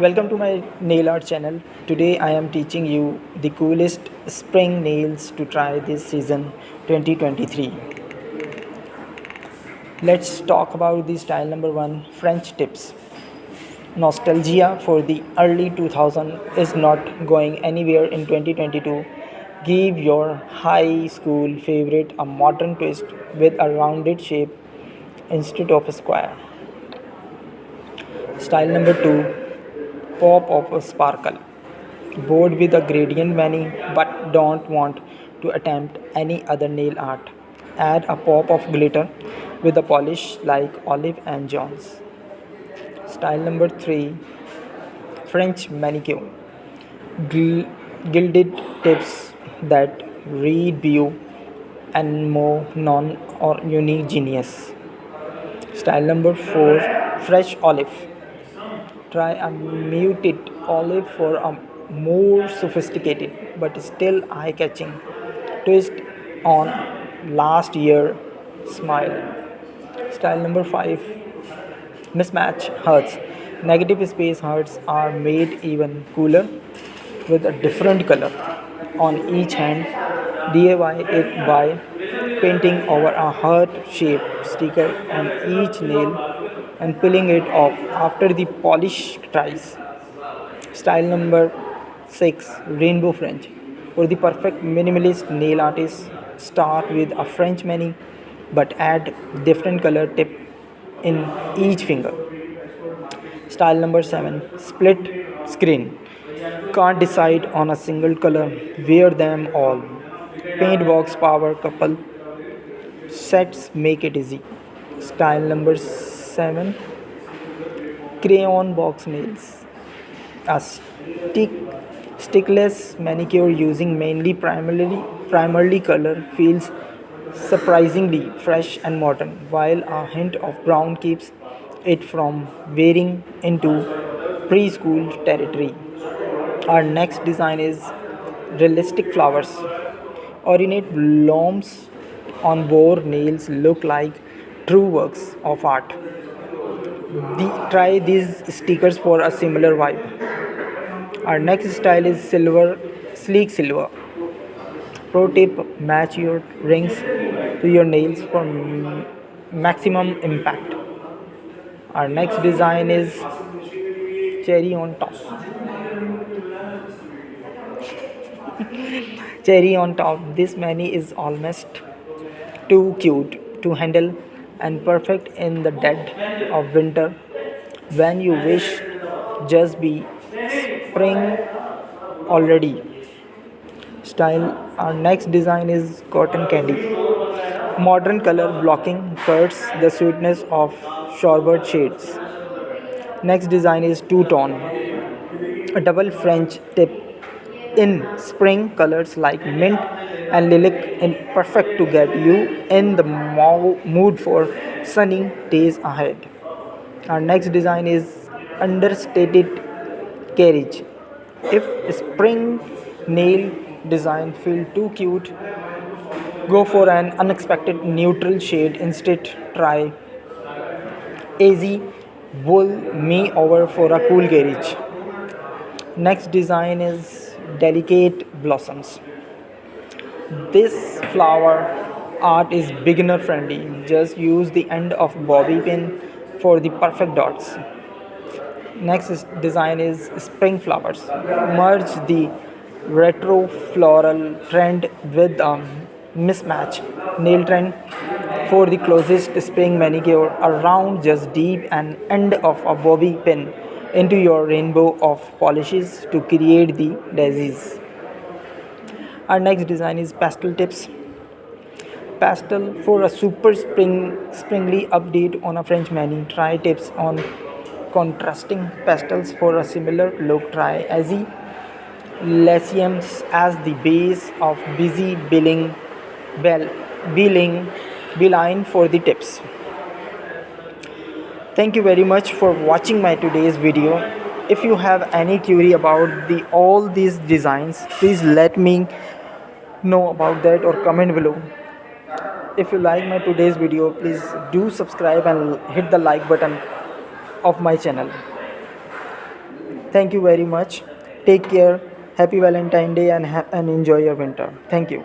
Welcome to my nail art channel. Today I am teaching you the coolest spring nails to try this season 2023. Let's talk about the style number 1, French tips. Nostalgia for the early 2000s is not going anywhere in 2022. Give your high school favorite a modern twist with a rounded shape instead of a square. Style number 2, pop of a sparkle. Bored with a gradient many but don't want to attempt any other nail art. Add a pop of glitter with a polish like Olive and Jones. Style number 3, French manicure. Gilded tips that read view and more non or unique genius. Style number 4, fresh olive. Try a muted olive for a more sophisticated but still eye catching twist on last year smile. Style number 5, mismatch hurts. Negative space hurts are made even cooler with a different color on each hand. DIY it by painting over a heart shaped sticker on each nail and peeling it off after the polish dries. Style number 6, Rainbow French. For the perfect minimalist nail artist, start with a French mani but add different color tip in each finger. Style number 7, Split Screen. Can't decide on a single color, wear them all. Paint box power couple sets make it easy. Style number 7, Crayon box nails. A stickless manicure using mainly primarily color feels surprisingly fresh and modern, while a hint of brown keeps it from veering into preschool territory. Our next design is realistic flowers. Ornate blooms on boar nails look like true works of art. Try these stickers for a similar vibe. Our next style is silver, sleek silver. Pro tip, match your rings to your nails for maximum impact. Our next design is cherry on top. Cherry on top. This mani is almost too cute to handle and perfect in the dead of winter when you wish just be spring already. Style, our next design is cotton candy. Modern color blocking cuts the sweetness of sorbet shades. Next design is two tone, a double French tip in spring colors like mint and lilac in perfect to get you in the mood for sunny days ahead. Our next design is understated carriage. If spring nail design feel too cute, go for an unexpected neutral shade instead. Try easy wool me over for a cool carriage. Next design is delicate blossoms. This flower art is beginner friendly. Just use the end of bobby pin for the perfect dots. Design is spring flowers. Merge the retro floral trend with a mismatch nail trend for the closest spring manicure. Around just deep and end of a bobby pin into your rainbow of polishes to create the daisies. Our next design is pastel tips. Pastel for a super springly update on a French menu. Try tips on contrasting pastels for a similar look. Try Azzy Lyciums as the base of busy bell, billing beeline for the tips. Thank you very much for watching my today's video. If you have any query about all these designs, please let me know about that or comment below. If you like my today's video, please do subscribe and hit the like button of my channel. Thank you very much. Take care. Happy Valentine Day and enjoy your winter. Thank you.